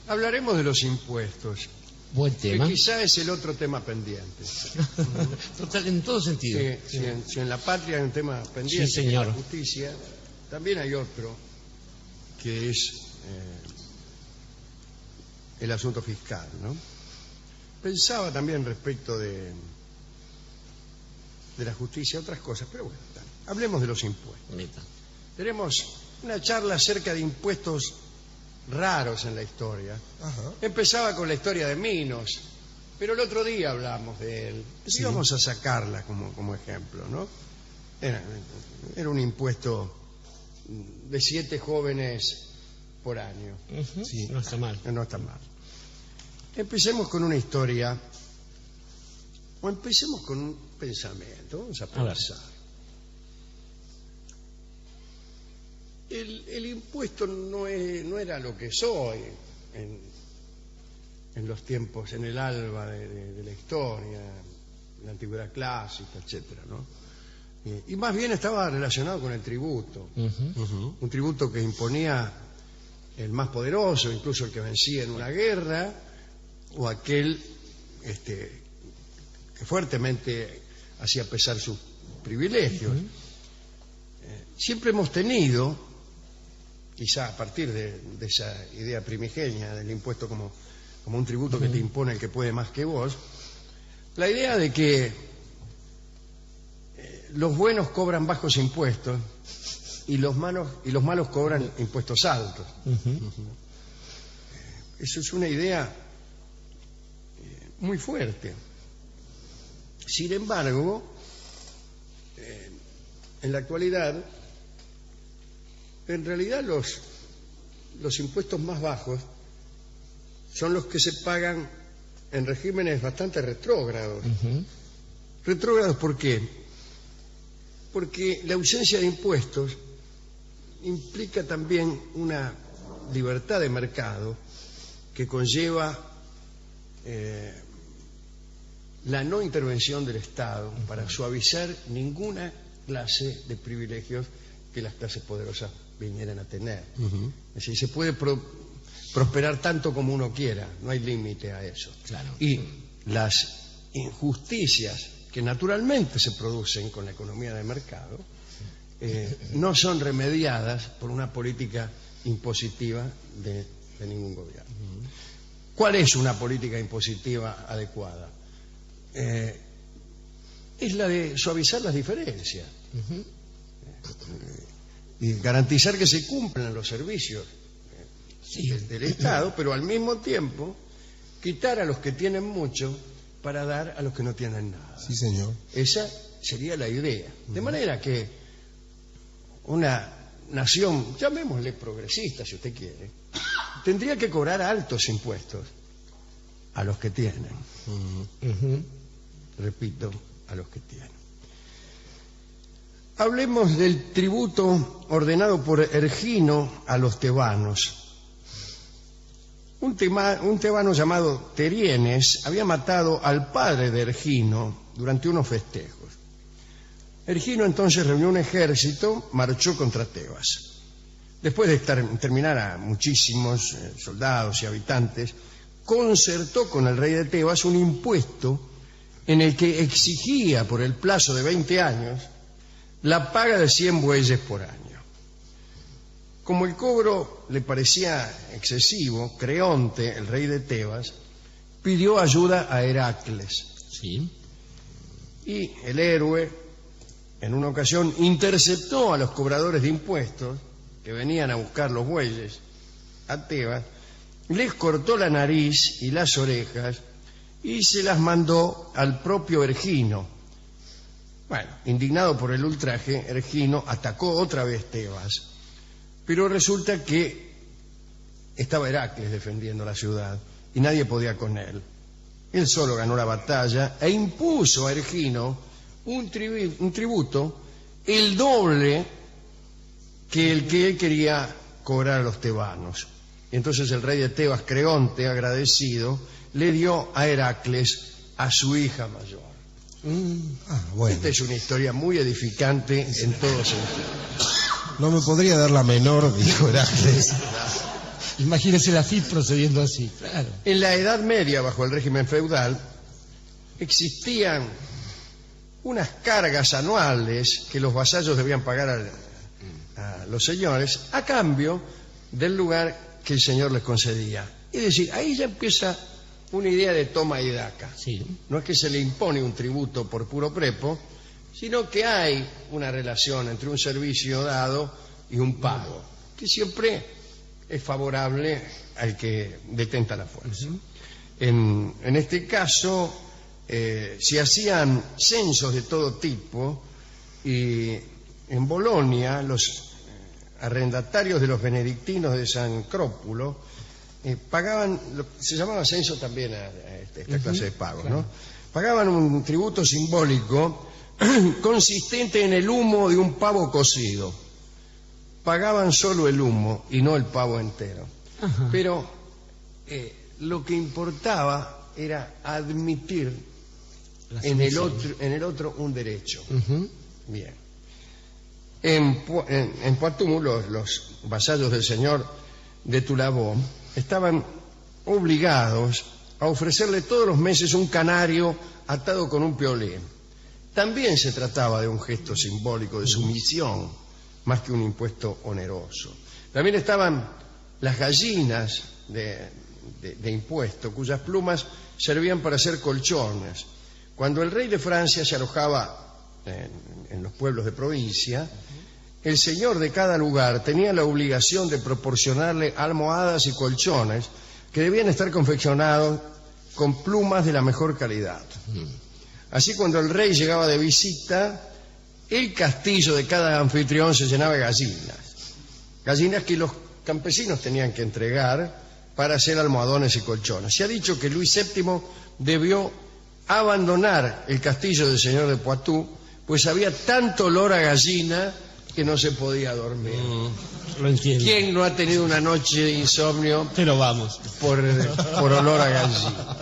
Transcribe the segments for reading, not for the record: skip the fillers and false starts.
Hablaremos de los impuestos. Buen tema. Que quizá es el otro tema pendiente. Total, en todo sentido. Si en la patria hay un tema pendiente, Sí, señor. en la justicia, también hay otro, que es el asunto fiscal, ¿no? Pensaba también respecto de la justicia, otras cosas, pero bueno, hablemos de los impuestos. Neta. Tenemos una charla acerca de impuestos raros en la historia. Ajá. Empezaba con la historia de Minos, pero el otro día hablamos de él. Sí. Y vamos a sacarla como ejemplo, ¿no? Era un impuesto de 7 jóvenes por año. Ujú. Sí. No está mal. No está mal. Empecemos con una historia, o empecemos con un pensamiento. Vamos a ver. pensar. El impuesto no era lo que es hoy en los tiempos, en el alba de la historia, la antigüedad clásica, etcétera, ¿no? Y más bien estaba relacionado con el tributo. Ujú. Un tributo que imponía el más poderoso, incluso el que vencía en una guerra, o aquel que fuertemente hacía pesar sus privilegios. Siempre hemos tenido, quizá a partir de esa idea primigenia del impuesto como un tributo que te impone el que puede más que vos, la idea de que los buenos cobran bajos impuestos y los malos cobran impuestos altos. Eso es una idea muy fuerte. Sin embargo, en la actualidad, en realidad los impuestos más bajos son los que se pagan en regímenes bastante retrógrados. ¿Retrógrados por qué? Porque la ausencia de impuestos implica también una libertad de mercado que conlleva la no intervención del Estado para suavizar ninguna clase de privilegios que las clases poderosas vinieran a tener. Es decir, se puede prosperar tanto como uno quiera, no hay límite a eso. Claro. Y las injusticias que naturalmente se producen con la economía de mercado no son remediadas por una política impositiva de ningún gobierno. ¿Cuál es una política impositiva adecuada? Es la de suavizar las diferencias y garantizar que se cumplan los servicios del Estado, pero al mismo tiempo quitar a los que tienen mucho para dar a los que no tienen nada. Sí, señor. Esa sería la idea. De manera que una nación, llamémosle progresista si usted quiere, tendría que cobrar altos impuestos a los que tienen. Repito, a los que tienen. Hablemos del tributo ordenado por Ergino a los tebanos. Un tebano llamado Terienes había matado al padre de Ergino durante unos festejos. Ergino entonces reunió un ejército, marchó contra Tebas. Después de exterminar a muchísimos soldados y habitantes, concertó con el rey de Tebas un impuesto en el que exigía por el plazo de 20 años la paga de 100 bueyes por año. Como el cobro le parecía excesivo, Creonte, el rey de Tebas, pidió ayuda a Heracles. Sí. Y el héroe, en una ocasión, interceptó a los cobradores de impuestos que venían a buscar los bueyes a Tebas, les cortó la nariz y las orejas y se las mandó al propio Ergino. Bueno, indignado por el ultraje, Ergino atacó otra vez Tebas, pero resulta que estaba Heracles defendiendo la ciudad y nadie podía con él. Él solo ganó la batalla e impuso a Ergino un tributo el doble que el que él quería cobrar a los tebanos. Y entonces el rey de Tebas, Creonte, agradecido, le dio a Heracles a su hija mayor. Bueno. Esta es una historia muy edificante en todo sentido. No me podría dar la menor, dijo Heracles. Imagínese la FIP procediendo así, claro. En la Edad Media, bajo el régimen feudal, existían unas cargas anuales que los vasallos debían pagar a los señores a cambio del lugar que el señor les concedía. Es decir, ahí ya empieza una idea de toma y daca. Sí. No es que se le impone un tributo por puro prepo, sino que hay una relación entre un servicio dado y un pago, que siempre es favorable al que detenta la fuerza. En este caso, se hacían censos de todo tipo y en Bolonia los arrendatarios de los benedictinos de San Crópulo pagaban, se llamaba censo también a esta clase de pagos, claro, ¿no? Pagaban un tributo simbólico consistente en el humo de un pavo cocido. Pagaban solo el humo y no el pavo entero. Ajá. Pero lo que importaba era admitir en el otro un derecho. Bien. En Poitou, los vasallos del señor de Tulabó estaban obligados a ofrecerle todos los meses un canario atado con un piolín. También se trataba de un gesto simbólico de sumisión, más que un impuesto oneroso. También estaban las gallinas de impuesto, cuyas plumas servían para hacer colchones. Cuando el rey de Francia se alojaba en los pueblos de provincia, el señor de cada lugar tenía la obligación de proporcionarle almohadas y colchones que debían estar confeccionados con plumas de la mejor calidad. Así, cuando el rey llegaba de visita, el castillo de cada anfitrión se llenaba de gallinas que los campesinos tenían que entregar para hacer almohadones y colchones. Se ha dicho que Luis VII debió abandonar el castillo del señor de Poitou, pues había tanto olor a gallina que no se podía dormir. Lo entiendo. ¿Quién no ha tenido una noche de insomnio? Pero vamos. Por olor a gallina.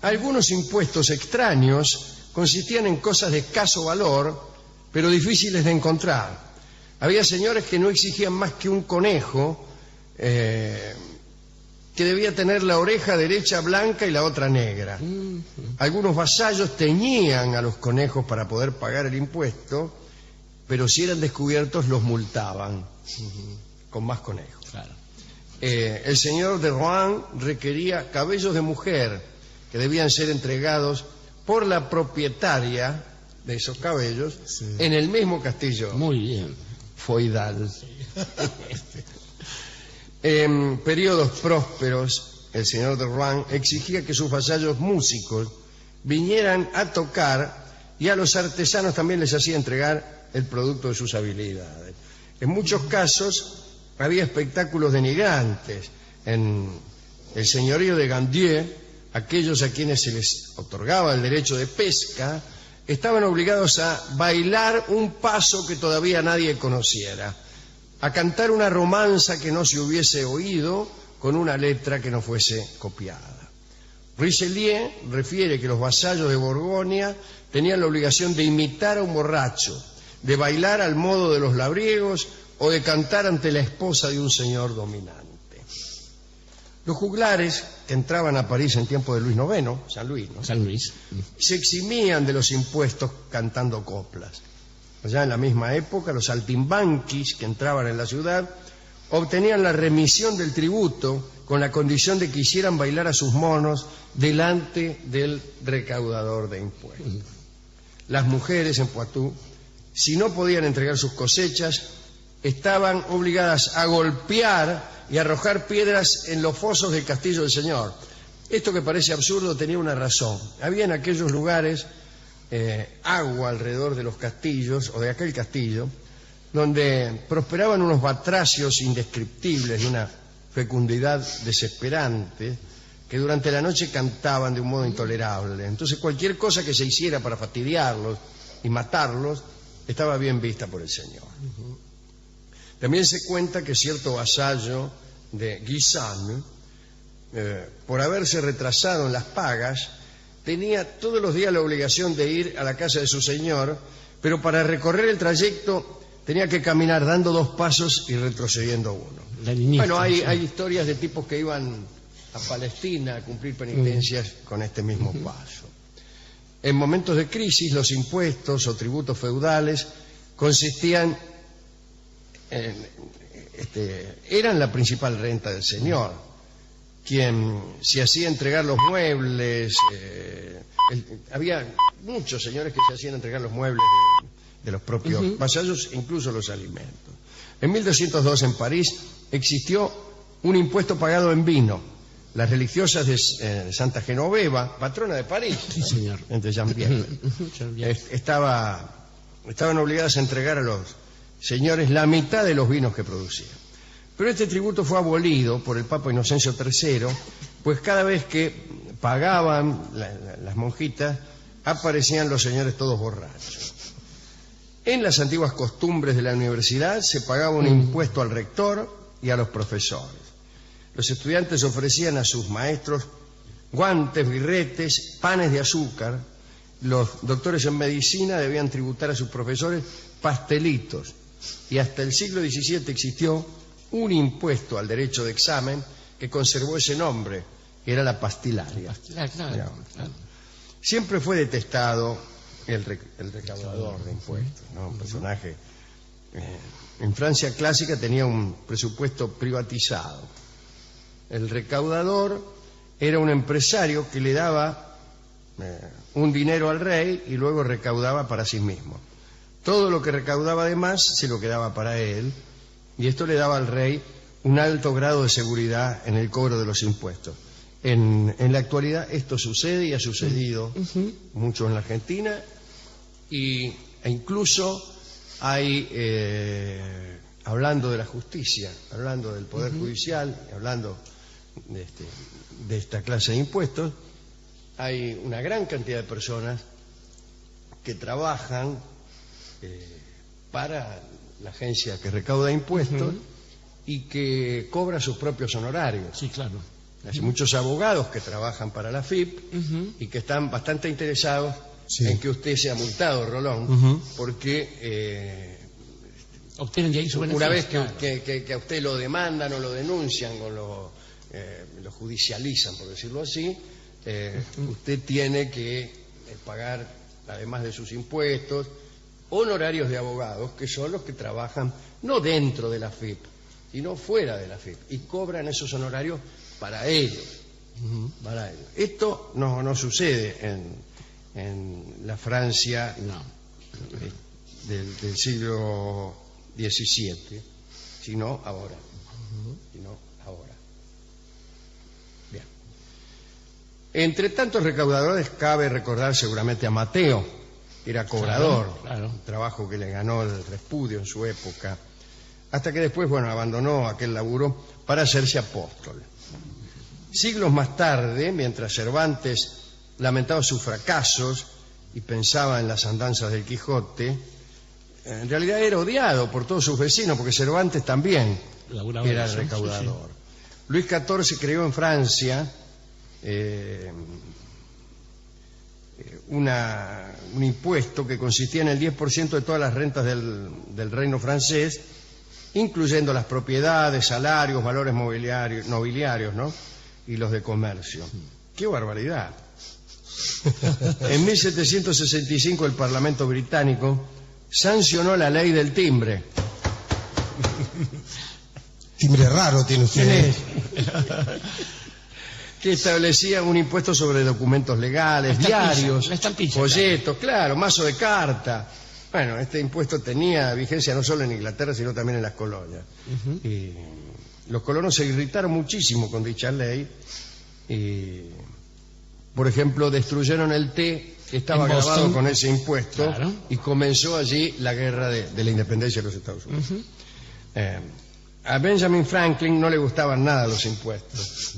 Algunos impuestos extraños consistían en cosas de escaso valor, pero difíciles de encontrar. Había señores que no exigían más que un conejo, que debía tener la oreja derecha blanca y la otra negra. Algunos vasallos teñían a los conejos para poder pagar el impuesto, pero si eran descubiertos los multaban con más conejos. Claro. El señor de Rouen requería cabellos de mujer que debían ser entregados por la propietaria de esos cabellos, sí, en el mismo castillo. Muy bien. Feudal. En periodos prósperos, el señor de Rouen exigía que sus vasallos músicos vinieran a tocar, y a los artesanos también les hacía entregar el producto de sus habilidades. En muchos casos había espectáculos denigrantes. En el señorío de Gandieu, aquellos a quienes se les otorgaba el derecho de pesca estaban obligados a bailar un paso que todavía nadie conociera, a cantar una romanza que no se hubiese oído, con una letra que no fuese copiada. Richelieu refiere que los vasallos de Borgoña tenían la obligación de imitar a un borracho, de bailar al modo de los labriegos o de cantar ante la esposa de un señor dominante. Los juglares que entraban a París en tiempo de Luis IX, San Luis, ¿no? San Luis. Se eximían de los impuestos cantando coplas. Allá en la misma época, los saltimbanquis que entraban en la ciudad obtenían la remisión del tributo con la condición de que hicieran bailar a sus monos delante del recaudador de impuestos. Las mujeres en Poitou, si no podían entregar sus cosechas, estaban obligadas a golpear y arrojar piedras en los fosos del castillo del señor. Esto, que parece absurdo, tenía una razón. Había en aquellos lugares agua alrededor de los castillos, o de aquel castillo, donde prosperaban unos batracios indescriptibles de una fecundidad desesperante, que durante la noche cantaban de un modo intolerable. Entonces cualquier cosa que se hiciera para fastidiarlos y matarlos estaba bien vista por el señor. También se cuenta que cierto vasallo de Guisan, por haberse retrasado en las pagas, tenía todos los días la obligación de ir a la casa de su señor, pero para recorrer el trayecto tenía que caminar dando 2 pasos y retrocediendo 1. Bueno, hay historias de tipos que iban a Palestina a cumplir penitencias con este mismo paso. En momentos de crisis, los impuestos o tributos feudales consistían eran la principal renta del señor, quien se hacía entregar los muebles. Había muchos señores que se hacían entregar los muebles de los propios vasallos, incluso los alimentos. En 1202 en París existió un impuesto pagado en vino. Las religiosas de Santa Genoveva, patrona de París, sí, señor, entre Jean-Pierre, estaban obligadas a entregar a los señores la mitad de los vinos que producían. Pero este tributo fue abolido por el Papa Inocencio III, pues cada vez que pagaban las monjitas, aparecían los señores todos borrachos. En las antiguas costumbres de la universidad se pagaba un impuesto al rector y a los profesores. Los estudiantes ofrecían a sus maestros guantes, birretes, panes de azúcar. Los doctores en medicina debían tributar a sus profesores pastelitos. Y hasta el siglo XVII existió un impuesto al derecho de examen que conservó ese nombre, que era la pastilaria. Claro. Siempre fue detestado el recaudador de impuestos, ¿no? Un personaje. En Francia clásica tenía un presupuesto privatizado. El recaudador era un empresario que le daba un dinero al rey y luego recaudaba para sí mismo. Todo lo que recaudaba además se lo quedaba para él, y esto le daba al rey un alto grado de seguridad en el cobro de los impuestos. En la actualidad esto sucede y ha sucedido mucho en la Argentina, e incluso hay, hablando de la justicia, hablando del Poder Judicial, hablando de esta clase de impuestos, hay una gran cantidad de personas que trabajan para la agencia que recauda impuestos y que cobra sus propios honorarios. Sí, claro. Hay muchos abogados que trabajan para la FIP y que están bastante interesados en que usted sea multado, Rolón, porque obtienen de ahí su beneficio. Una vez que a usted lo demandan o lo denuncian o lo judicializan, por decirlo así, usted tiene que pagar, además de sus impuestos, honorarios de abogados, que son los que trabajan no dentro de la FIP, sino fuera de la FIP, y cobran esos honorarios para ellos. Para ellos. Esto no sucede en la Francia del siglo XVII, sino ahora. Bien. Entre tantos recaudadores cabe recordar seguramente a Mateo, que era cobrador, claro. Un trabajo que le ganó el repudio en su época, hasta que después, abandonó aquel laburo para hacerse apóstol. Siglos más tarde, mientras Cervantes lamentaba sus fracasos y pensaba en las andanzas del Quijote, en realidad era odiado por todos sus vecinos, porque Cervantes también era recaudador. Luis XIV creó en Francia un impuesto que consistía en el 10% de todas las rentas del reino francés, incluyendo las propiedades, salarios, valores nobiliarios, ¿no? Y los de comercio. ¡Qué barbaridad! En 1765 el Parlamento británico sancionó la ley del timbre. Timbre raro tiene usted. Que establecía un impuesto sobre documentos legales, diarios, folletos, claro, mazo de carta. Bueno, este impuesto tenía vigencia no solo en Inglaterra, sino también en las colonias. Y los colonos se irritaron muchísimo con dicha ley y, por ejemplo, destruyeron el té que estaba grabado con ese impuesto, claro. Y comenzó allí la guerra de la independencia de los Estados Unidos. A Benjamin Franklin no le gustaban nada los impuestos.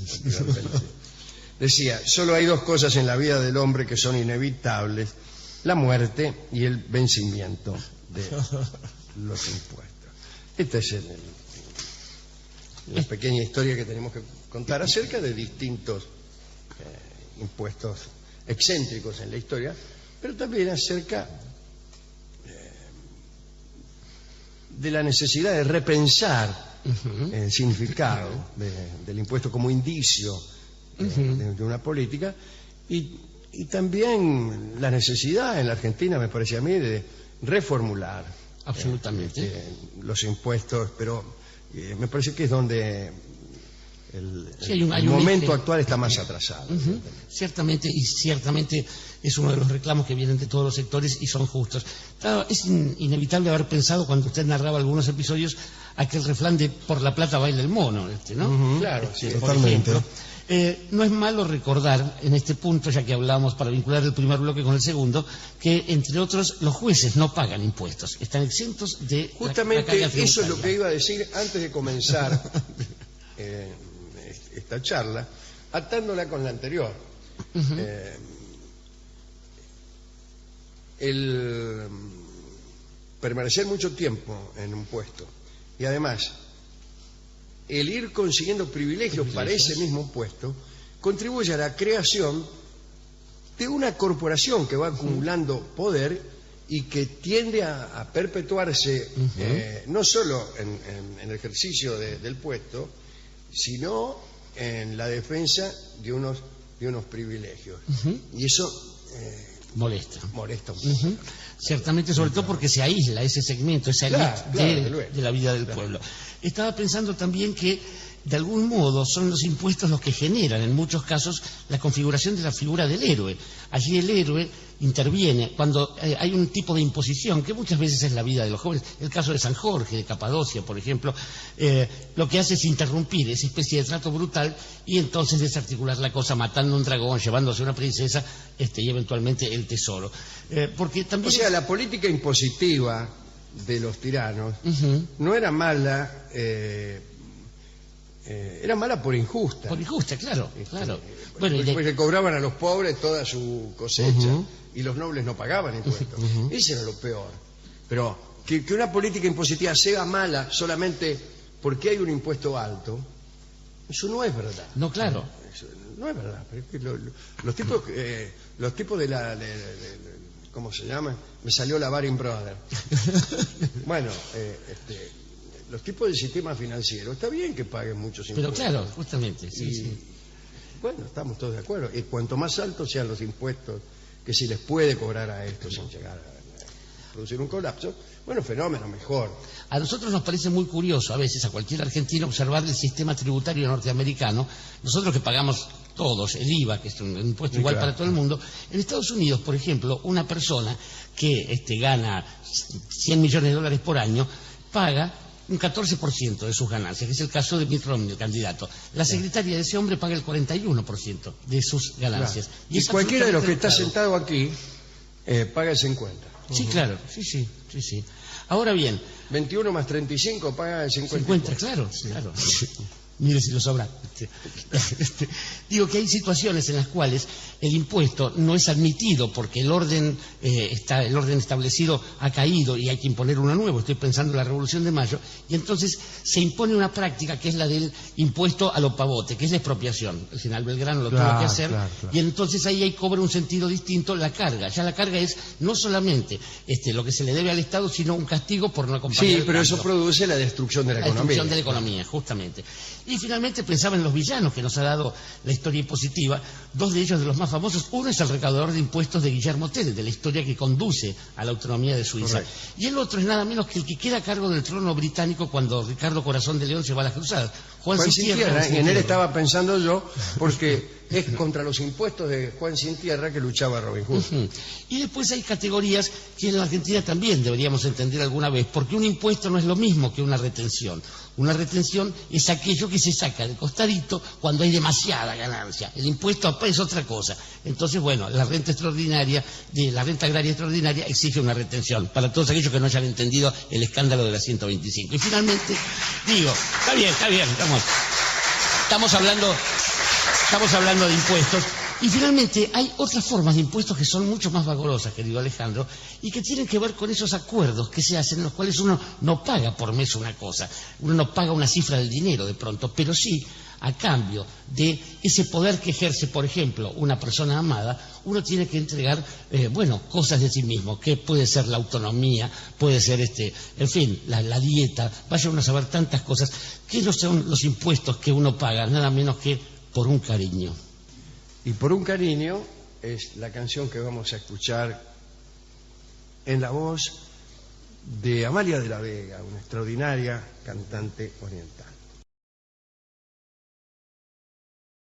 Decía, solo hay 2 cosas en la vida del hombre que son inevitables: la muerte y el vencimiento de los impuestos. Esta es la pequeña historia que tenemos que contar acerca de distintos impuestos excéntricos en la historia, pero también acerca de la necesidad de repensar el significado del impuesto como indicio de una política y también la necesidad en la Argentina, me parece a mí, de reformular absolutamente los impuestos, pero me parece que es donde el hay un momento eje actual está más atrasado. Ciertamente es uno de los reclamos que vienen de todos los sectores y son justos. Claro, es inevitable haber pensado cuando usted narraba algunos episodios aquel refrán de por la plata baila el mono, ¿no? Claro, sí, Por totalmente. ejemplo, no es malo recordar en este punto, ya que hablábamos para vincular el primer bloque con el segundo, que entre otros los jueces no pagan impuestos, están exentos de justamente la carga eso es lo tributaria. que iba a decir antes de comenzar esta charla, atándola con la anterior. El permanecer mucho tiempo en un puesto y además el ir consiguiendo privilegios para ese mismo puesto contribuye a la creación de una corporación que va acumulando poder y que tiende a perpetuarse no solo en el ejercicio del puesto, sino en la defensa de unos privilegios. Y eso molesta un poco. Ciertamente, sobre todo porque se aísla ese segmento, esa Claro, élite claro, de la vida del pueblo. Estaba pensando también que de algún modo son los impuestos los que generan en muchos casos la configuración de la figura del héroe. Allí el héroe interviene cuando hay un tipo de imposición que muchas veces es la vida de los jóvenes. El caso de San Jorge, de Capadocia, por ejemplo, lo que hace es interrumpir esa especie de trato brutal y entonces desarticular la cosa, matando un dragón, llevándose una princesa y eventualmente el tesoro. Porque también O sea, la política impositiva de los tiranos no era mala, era mala por injusta. por injusta, claro, claro. Bueno, y Porque cobraban a los pobres toda su cosecha y los nobles no pagaban impuestos. Eso era lo peor. Pero que una política impositiva sea mala solamente porque hay un impuesto alto, eso no es verdad. no, claro. Eso no es verdad. Pero es que los tipos de la... ¿cómo se llama? Me salió la Baring Brothers. Bueno, los tipos del sistema financiero, está bien que paguen muchos impuestos. Pero claro, justamente, sí. Bueno, estamos todos de acuerdo. Y cuanto más altos sean los impuestos que se les puede cobrar a estos sin llegar a producir un colapso, bueno, fenómeno mejor. A nosotros nos parece muy curioso, a veces, a cualquier argentino, observar el sistema tributario norteamericano. Nosotros que pagamos todos el IVA, que es un impuesto igual claro. para todo el mundo. En Estados Unidos, por ejemplo, una persona que gana $100 millones por año paga un 14% de sus ganancias, que es el caso de Mitt Romney, el candidato. La secretaria de ese hombre paga el 41% de sus ganancias. Claro. Y es cualquiera de los que está absolutamente sentado aquí paga el 50. Sí, claro, sí. Ahora bien, 21 más 35 paga el 50. 50, claro. Mire si lo sobra. Digo que hay situaciones en las cuales el impuesto no es admitido porque el orden establecido ha caído y hay que imponer uno nuevo. Estoy pensando en la Revolución de Mayo. Y entonces se impone una práctica que es la del impuesto a lo pavote, que es la expropiación. El general Belgrano lo tuvo que hacer. Claro. Y entonces ahí cobra un sentido distinto la carga. Ya la carga es no solamente lo que se le debe al Estado, sino un castigo por no acompañar. Sí, pero eso produce la destrucción de la economía. La destrucción de la economía, justamente. Y finalmente pensaba en los villanos que nos ha dado la historia impositiva, dos de ellos de los más famosos. Uno es el recaudador de impuestos de Guillermo Tell, de la historia que conduce a la autonomía de Suiza. Correcto. Y el otro es nada menos que el que queda a cargo del trono británico cuando Ricardo Corazón de León se va a las cruzadas. Juan Sin Tierra. Y en él estaba pensando yo, porque es contra los impuestos de Juan Sin Tierra que luchaba Robin Hood. Y después hay categorías que en la Argentina también deberíamos entender alguna vez, porque un impuesto no es lo mismo que una retención. Una retención es aquello que se saca de costadito cuando hay demasiada ganancia. El impuesto es otra cosa. Entonces, bueno, la renta agraria extraordinaria exige una retención, para todos aquellos que no hayan entendido el escándalo de la 125. Y finalmente, digo, está bien, estamos hablando de impuestos. Y finalmente hay otras formas de impuestos que son mucho más vagorosas, querido Alejandro, y que tienen que ver con esos acuerdos que se hacen en los cuales uno no paga por mes una cosa, uno no paga una cifra del dinero de pronto, pero sí a cambio de ese poder que ejerce, por ejemplo, una persona amada, uno tiene que entregar, cosas de sí mismo, que puede ser la autonomía, puede ser, en fin, la dieta, vaya uno a saber tantas cosas, que no son los impuestos que uno paga, nada menos que por un cariño. Y por un cariño es la canción que vamos a escuchar en la voz de Amalia de la Vega, una extraordinaria cantante oriental.